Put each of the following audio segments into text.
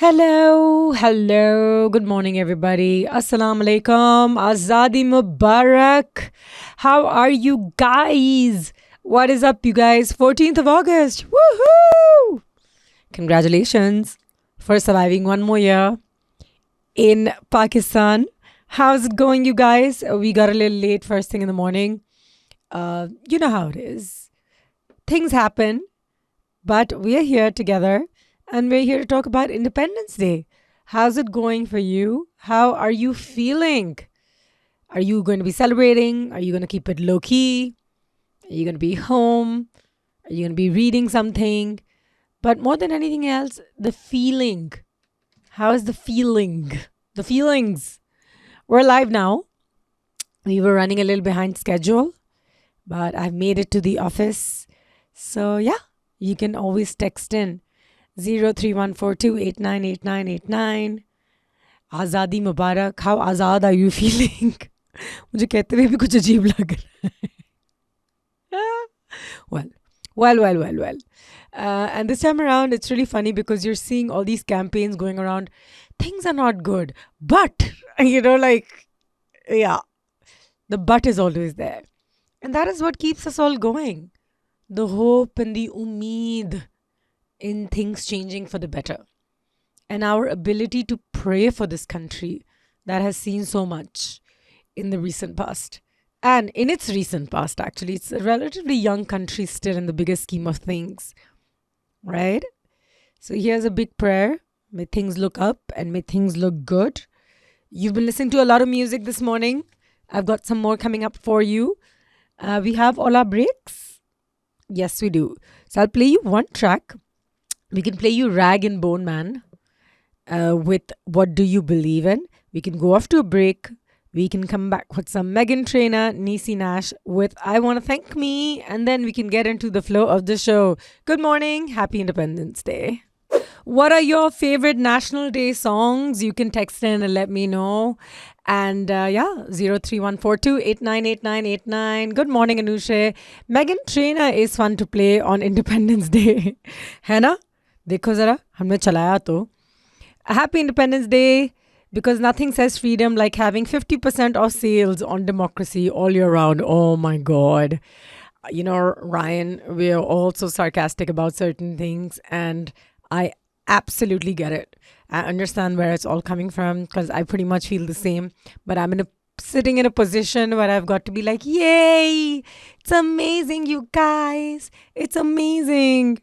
Hello. Good morning, everybody. Assalamu alaikum. Azadi Mubarak. How are you guys? What is up, you guys? 14th of August. Woohoo! Congratulations for surviving one more year in Pakistan. How's it going, you guys? We got a little late first thing in the morning. You know how it is. Things happen, but we are here together. And we're here to talk about Independence Day. How's it going for you? How are you feeling? Are you going to be celebrating? Are you going to keep it low key? Are you going to be home? Are you going to be reading something? But more than anything else, the feeling. How is the feeling? The feelings. We're live now. We were running a little behind schedule, but I've made it to the office. So yeah, you can always text in. 0314289898. Azadi Mubarak. How azad are you feeling? मुझे कहते हुए भी कुछ अजीब लग रहा है. Well. And this time around, it's really funny because you're seeing all these campaigns going around. Things are not good. But, the but is always there. And that is what keeps us all going. The hope and the umeed in things changing for the better. And our ability to pray for this country that has seen so much in the recent past. And in its recent past, actually, it's a relatively young country still in the bigger scheme of things. Right? So here's a big prayer. May things look up and may things look good. You've been listening to a lot of music this morning. I've got some more coming up for you. We have all our breaks. Yes, we do. So I'll play you one track. We can play you Rag and Bone Man with What Do You Believe In? We can go off to a break. We can come back with some Meghan Trainor, Niecy Nash with I Want to Thank Me. And then we can get into the flow of the show. Good morning. Happy Independence Day. What are your favorite National Day songs? You can text in and let me know. And 0314289898. Good morning, Anoushey. Meghan Trainor is fun to play on Independence Day. है ना? देखो जरा हमने चलाया तो. Happy Independence Day, because nothing says freedom like having 50% off sales on democracy all year round. Oh my God. Ryan, we're all so sarcastic about certain things, and I absolutely get it. I understand where it's all coming from because I pretty much feel the same. But I'm sitting in a position where I've got to be like, yay, it's amazing, you guys. It's amazing.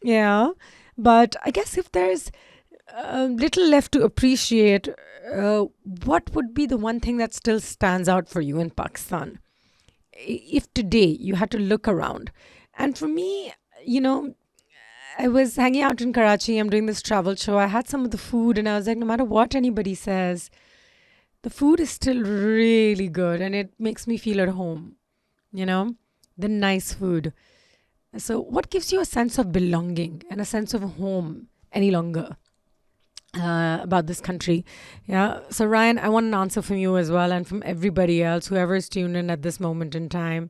Yeah. But I guess if there's little left to appreciate, what would be the one thing that still stands out for you in Pakistan? If today you had to look around. And for me, I was hanging out in Karachi. I'm doing this travel show. I had some of the food and I was like, no matter what anybody says, the food is still really good and it makes me feel at home, the nice food. So what gives you a sense of belonging and a sense of home any longer about this country? Yeah. So Ryan, I want an answer from you as well and from everybody else, whoever is tuned in at this moment in time.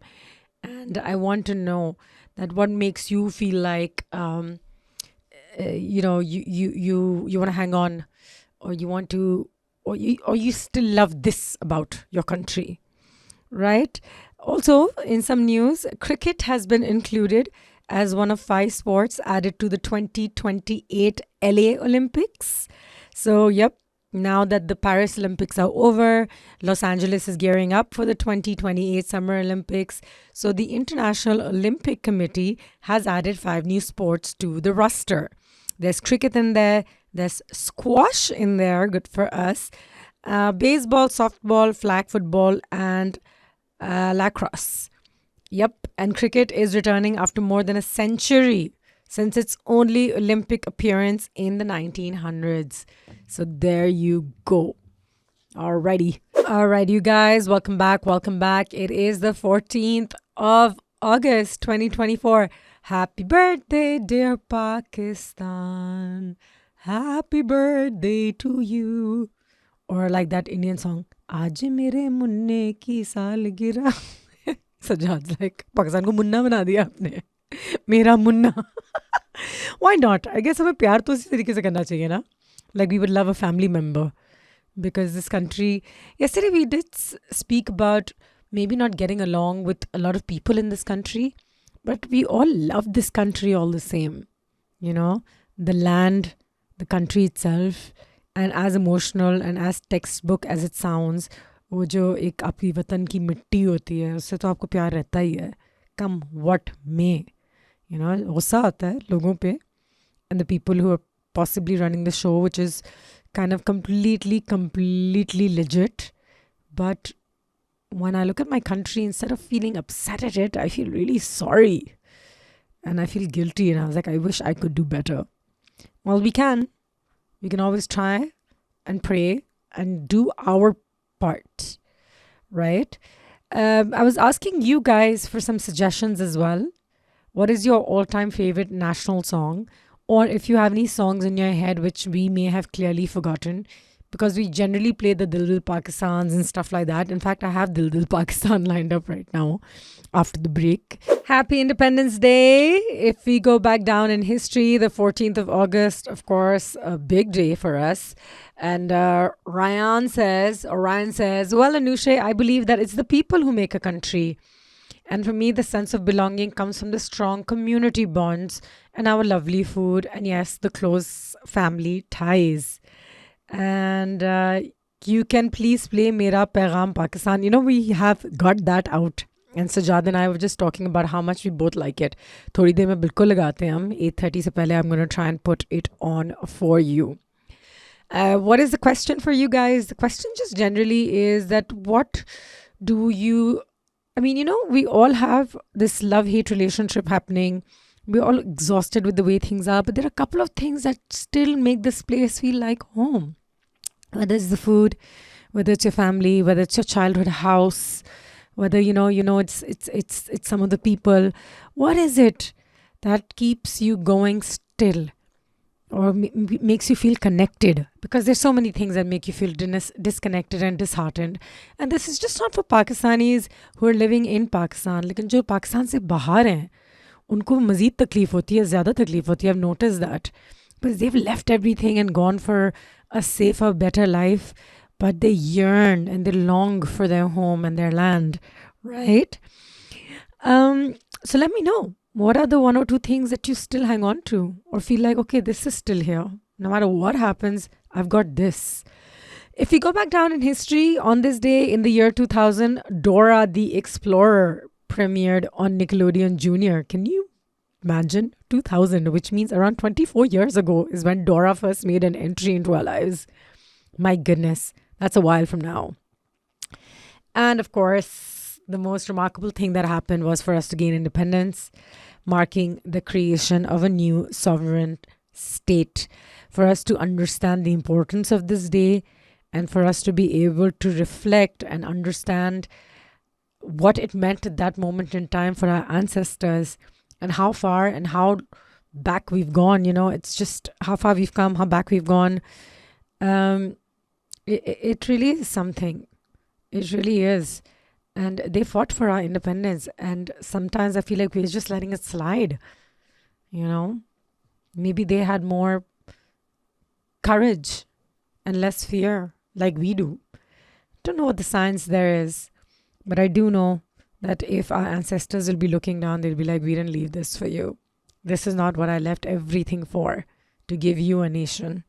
And I want to know that what makes you feel like, you want to hang on, or you want to, or you still love this about your country, right? Also, in some news, cricket has been included as one of 5 sports added to the 2028 LA Olympics. So, now that the Paris Olympics are over, Los Angeles is gearing up for the 2028 Summer Olympics. So the International Olympic Committee has added 5 new sports to the roster. There's cricket in there. There's squash in there. Good for us. Baseball, softball, flag football, and lacrosse. And cricket is returning after more than a century since its only Olympic appearance in the 1900s. So there you go. Alrighty, you guys. Welcome back. It is the 14th of August, 2024. Happy birthday, dear Pakistan. Happy birthday to you. Or like that Indian song, Aaj mere munne ki salgira. Sajad's like, Pakistan ko munna bana diya aapne. Mera munna. Why not? I guess हमें प्यार तो इसी तरीके से करना चाहिए ना. Like we would love a family member. Because this country, yesterday we did speak about maybe not getting along with a lot of people in this country, but we all love this country all the same. You know, the land, the country itself, and as emotional and as textbook as it sounds, वो जो एक आपकी वतन की मिट्टी होती है उससे तो आपको प्यार रहता ही है. Come what may, you know, गुस्सा आता है लोगों पे, and the people who are possibly running the show, which is kind of completely legit. But when I look at my country, instead of feeling upset at it, I feel really sorry. And I feel guilty. And I was like, I wish I could do better. Well, we can. We can always try and pray and do our part. Right? I was asking you guys for some suggestions as well. What is your all-time favorite national song? Or if you have any songs in your head which we may have clearly forgotten, because we generally play the Dil Dil Pakistans and stuff like that. In fact, I have Dil Dil Pakistan lined up right now after the break. Happy Independence Day. If we go back down in history, the 14th of August, of course, a big day for us. And Ryan says, well, Anoushey, I believe that it's the people who make a country. And for me, the sense of belonging comes from the strong community bonds and our lovely food. And yes, the close family ties. And you can please play Mera Paigam Pakistan. You know, we have got that out. And Sajad and I were just talking about how much we both like it. Thodi der mein bilkul lagate hain hum. 8:30 se pehle I'm going to try and put it on for you. What is the question for you guys? The question just generally is that what do you... I mean, you know, we all have this love-hate relationship happening. We're all exhausted with the way things are. But there are a couple of things that still make this place feel like home. Whether it's the food, whether it's your family, whether it's your childhood house, whether, you know, it's some of the people. What is it that keeps you going still? Or makes you feel connected, because there's so many things that make you feel disconnected and disheartened. And this is just not for Pakistanis who are living in Pakistan. लेकिन जो पाकिस्तान से बाहर हैं, उनको मज़ीद तकलीफ होती है, ज़्यादा तकलीफ होती है. I've noticed that. Because they've left everything and gone for a safer, better life. But they yearn and they long for their home and their land, right? So let me know. What are the one or two things that you still hang on to or feel like, okay, this is still here. No matter what happens, I've got this. If we go back down in history, on this day in the year 2000, Dora the Explorer premiered on Nickelodeon Junior. Can you imagine? 2000, which means around 24 years ago is when Dora first made an entry into our lives. My goodness, that's a while from now. And of course, the most remarkable thing that happened was for us to gain independence, marking the creation of a new sovereign state, for us to understand the importance of this day, and for us to be able to reflect and understand what it meant at that moment in time for our ancestors, and how far and how back we've gone. You know, it's just how far we've come, how back we've gone. It really is something. It really is. And they fought for our independence. And sometimes I feel like we're just letting it slide. You know, maybe they had more courage and less fear like we do. Don't know what the science there is. But I do know that if our ancestors will be looking down, they'll be like, we didn't leave this for you. This is not what I left everything for, to give you a nation.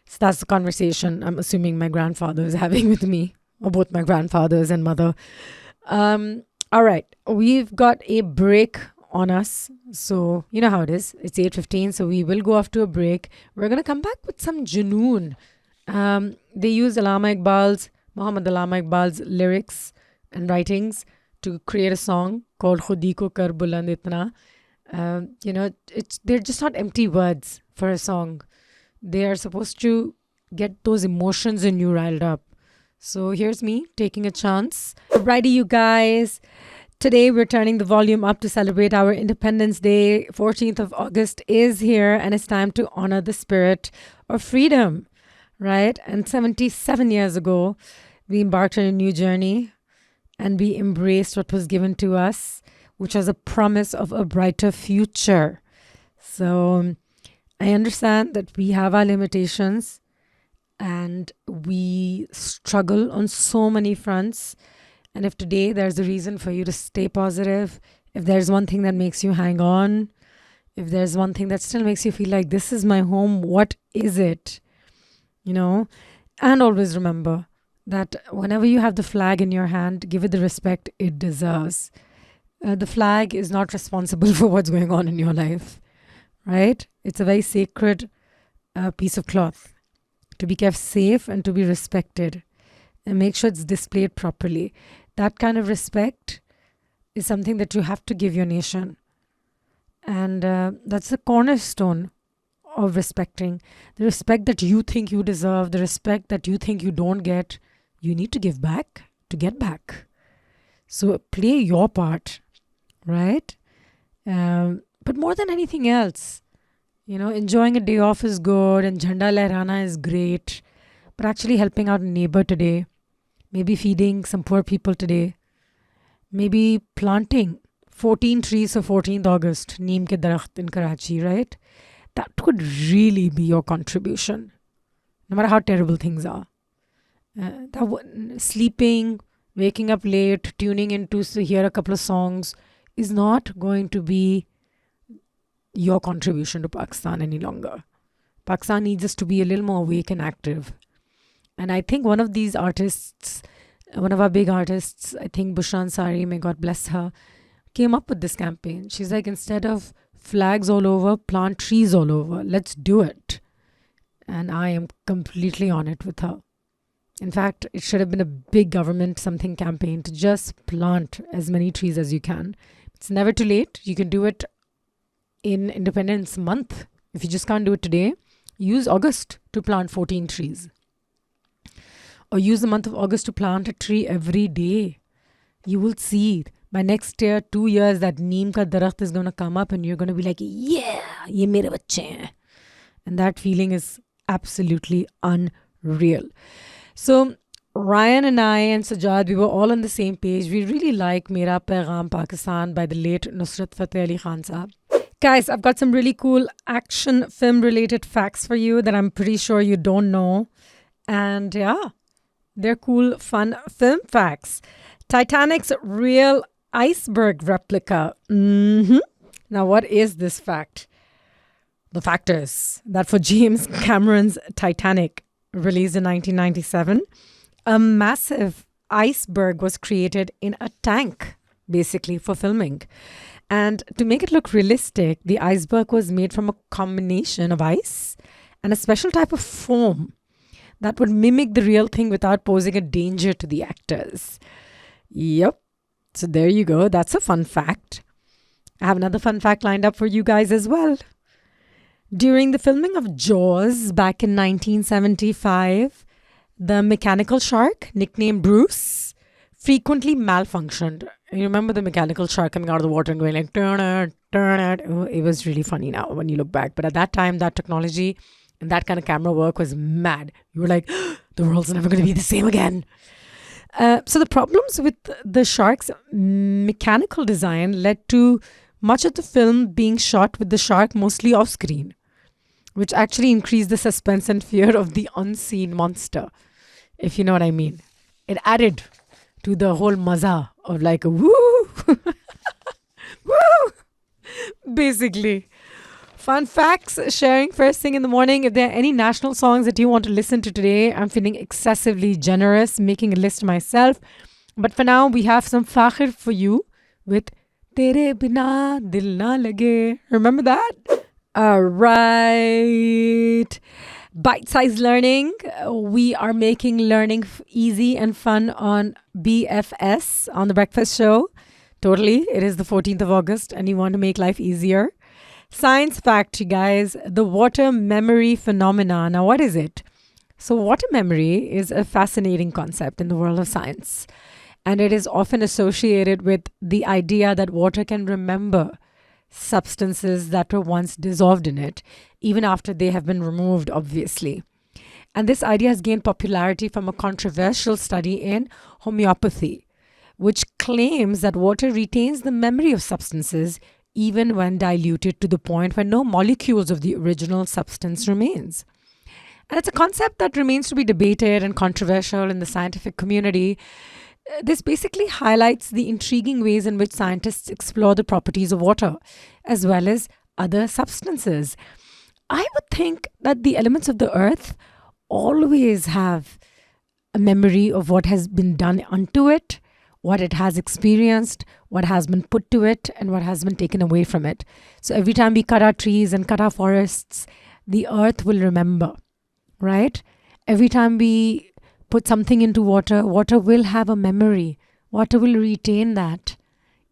So that's the conversation I'm assuming my grandfather is having with me. Or both my grandfathers and mother. All right. We've got a break on us. So, you know how it is. It's 8:15. So we will go off to a break. We're going to come back with some Junoon. They used Muhammad Allama Iqbal's lyrics and writings to create a song called Khudi Ko Kar Buland Itna. You know, they're just not empty words for a song. They are supposed to get those emotions in you riled up. So here's me taking a chance. Alrighty, you guys. Today we're turning the volume up to celebrate our Independence Day. 14th of August is here, and it's time to honor the spirit of freedom, right? And 77 years ago, we embarked on a new journey and we embraced what was given to us, which was a promise of a brighter future. So I understand that we have our limitations and we struggle on so many fronts. And if today there's a reason for you to stay positive, if there's one thing that makes you hang on, if there's one thing that still makes you feel like this is my home, what is it? You know? And always remember that whenever you have the flag in your hand, give it the respect it deserves. The flag is not responsible for what's going on in your life, right? It's a very sacred piece of cloth to be kept safe and to be respected, and make sure it's displayed properly. That kind of respect is something that you have to give your nation. And that's the cornerstone of respecting. The respect that you think you deserve, the respect that you think you don't get, you need to give back to get back. So play your part, right? But more than anything else, enjoying a day off is good and Jhanda Lehrana is great. But actually helping out a neighbor today, maybe feeding some poor people today, maybe planting 14 trees for 14th August, Neem ke darakht in Karachi, right? That could really be your contribution, no matter how terrible things are. Sleeping, waking up late, tuning in to hear a couple of songs is not going to be your contribution to Pakistan any longer. Pakistan needs us to be a little more awake and active. And I think one of these artists, one of our big artists, I think Bushra Ansari, may God bless her, came up with this campaign. She's like, instead of flags all over, plant trees all over. Let's do it. And I am completely on it with her. In fact, it should have been a big government something campaign to just plant as many trees as you can. It's never too late. You can do it in Independence Month. If you just can't do it today, use August to plant 14 trees. Or use the month of August to plant a tree every day. You will see by next year, 2 years, that neem ka darakht is going to come up and you're going to be like, yeah, ye mere bacche hain. And that feeling is absolutely unreal. So Ryan and I and Sajjad, we were all on the same page. We really like Mera Paigam Pakistan by the late Nusrat Fateh Ali Khan Sahab. Guys, I've got some really cool action film related facts for you that I'm pretty sure you don't know. And yeah, they're cool, fun film facts. Titanic's real iceberg replica. Now, what is this fact? The fact is that for James Cameron's Titanic, released in 1997, a massive iceberg was created in a tank, basically, for filming. And to make it look realistic, the iceberg was made from a combination of ice and a special type of foam that would mimic the real thing without posing a danger to the actors. Yep. So there you go. That's a fun fact. I have another fun fact lined up for you guys as well. During the filming of Jaws back in 1975, the mechanical shark, nicknamed Bruce, frequently malfunctioned. You remember the mechanical shark coming out of the water and going like, turn it, turn it. Oh, it was really funny now when you look back. But at that time, that technology and that kind of camera work was mad. You were like, the world's never going to be the same again. So the problems with the shark's mechanical design led to much of the film being shot with the shark mostly off screen, which actually increased the suspense and fear of the unseen monster, if you know what I mean. It added to the whole maza of like a woo, woo, basically. Fun facts, sharing first thing in the morning. If there are any national songs that you want to listen to today, I'm feeling excessively generous, making a list myself. But for now, we have some fakhir for you with Tere Bina Dil Na Lage. Remember that? All right. Bite-sized learning. We are making learning easy and fun on BFS, on The Breakfast Show. Totally. It is the 14th of August and you want to make life easier. Science fact, you guys, the water memory phenomena. Now, what is it? So water memory is a fascinating concept in the world of science. And it is often associated with the idea that water can remember substances that were once dissolved in it, even after they have been removed, obviously. And this idea has gained popularity from a controversial study in homeopathy, which claims that water retains the memory of substances even when diluted to the point where no molecules of the original substance remains. And it's a concept that remains to be debated and controversial in the scientific community. This basically highlights the intriguing ways in which scientists explore the properties of water, as well as other substances. I would think that the elements of the earth always have a memory of what has been done unto it, what it has experienced, what has been put to it, and what has been taken away from it. So every time we cut our trees and cut our forests, the earth will remember, right? Every time we put something into water, water will have a memory. Water will retain that,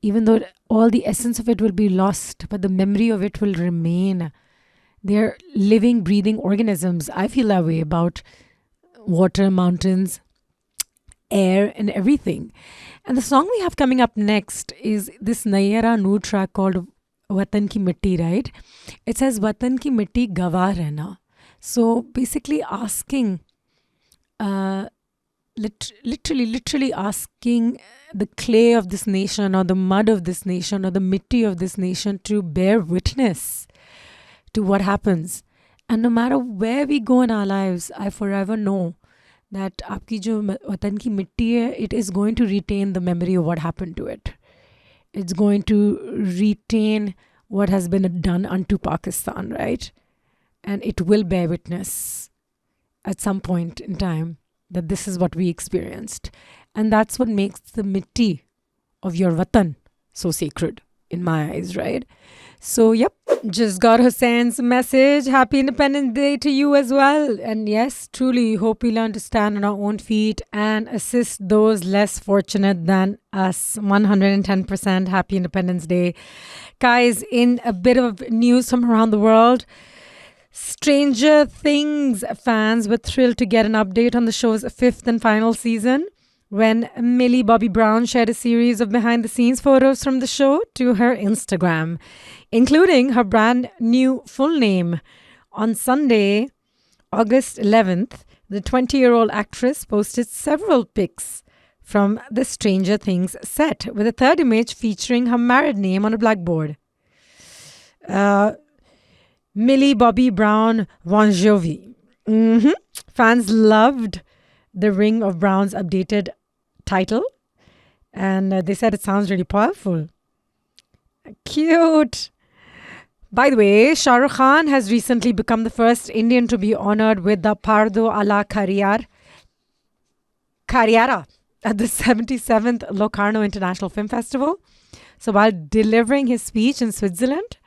even though all the essence of it will be lost, but the memory of it will remain. They're living, breathing organisms. I feel that way about water, mountains, air, and everything. And the song we have coming up next is this Nayera Noor track called Watan Ki Mitti, right? It says, Watan Ki Mitti Gawar Rehna. So basically asking, literally asking the clay of this nation or the mud of this nation or the mitti of this nation to bear witness to what happens. And no matter where we go in our lives, I forever know that aapki jo watan ki mitti hai, it is going to retain the memory of what happened to it. It's going to retain what has been done unto Pakistan, right? And it will bear witness at some point in time that this is what we experienced. And that's what makes the mitti of your watan so sacred in my eyes, right? So, yep, just got Hussein's message. Happy Independence Day to you as well. And yes, truly hope we learn to stand on our own feet and assist those less fortunate than us. 110% Happy Independence Day. Guys, in a bit of news from around the world, Stranger Things fans were thrilled to get an update on the show's fifth and final season when Millie Bobby Brown shared a series of behind-the-scenes photos from the show to her Instagram, including her brand new full name. On Sunday, August 11th, the 20-year-old actress posted several pics from the Stranger Things set, with a third image featuring her married name on a blackboard. Millie Bobby Brown Bon Jovi. Fans loved the ring of Brown's updated title, and they said it sounds really powerful. Cute. By the way, Shah Rukh Khan has recently become the first Indian to be honored with the Pardo alla Carriera at the 77th Locarno International Film Festival. So while delivering his speech in Switzerland,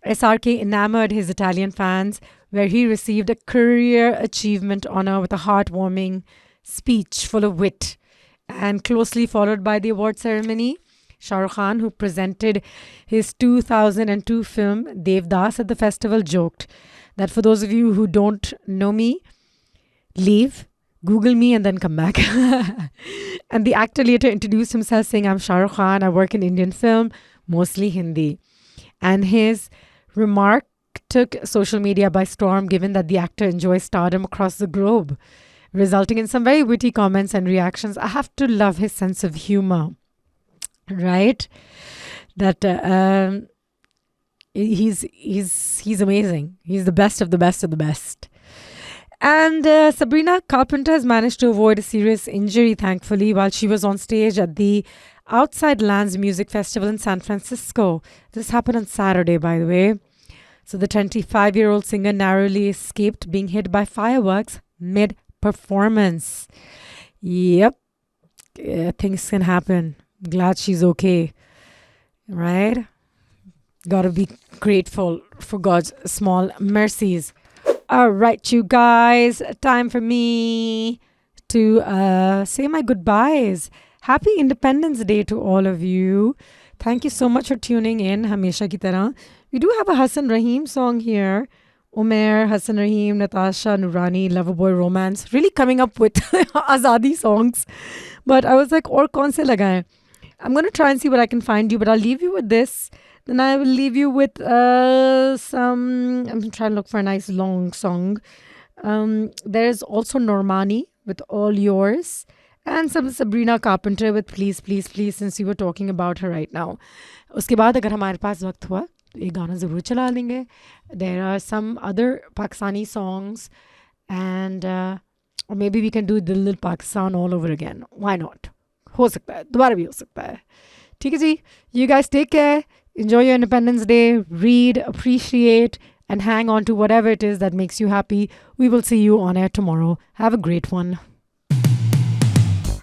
SRK enamored his Italian fans, where he received a career achievement honor with a heartwarming speech full of wit. And closely followed by the award ceremony, Shah Rukh Khan, who presented his 2002 film Devdas at the festival, joked that for those of you who don't know me, leave, Google me, and then come back. And the actor later introduced himself saying, I'm Shah Rukh Khan, I work in Indian film, mostly Hindi. And his remark took social media by storm, given that the actor enjoys stardom across the globe, resulting in some very witty comments and reactions. I have to love his sense of humor, right? That he's amazing. He's the best of the best of the best. And Sabrina Carpenter has managed to avoid a serious injury, thankfully, while she was on stage at the Outside Lands Music Festival in San Francisco. This happened on Saturday, by the way. So the 25-year-old singer narrowly escaped being hit by fireworks mid-performance. Yep. Things can happen. Glad she's okay. Right? Gotta be grateful for God's small mercies. All right, you guys. Time for me to say my goodbyes. Happy Independence Day to all of you. Thank you so much for tuning in. Hamesha ki tarah. We do have a Hassan Rahim song here. Umair, Hassan Rahim, Natasha, Nurani, Loverboy Romance. Really coming up with Azadi songs. But I was like, aur kaun se lagaye? I'm going to try and see what I can find you. But I'll leave you with this. Then I will leave you with some... I'm trying to look for a nice long song. There's also Normani with All Yours. and some Sabrina Carpenter with Please Please Please, since we were talking about her right now. उसके बाद अगर हमारे पास वक्त हुआ तो ये गाना ज़रूर चला लेंगे. There are some other Pakistani songs, and or maybe we can do Dil Pakistan all over again. Why not? हो सकता है, दोबारा भी हो सकता है. ठीक है जी. You guys take care. Enjoy your Independence Day. Read, appreciate, and hang on to whatever it is that makes you happy. We will see you on air tomorrow. Have a great one.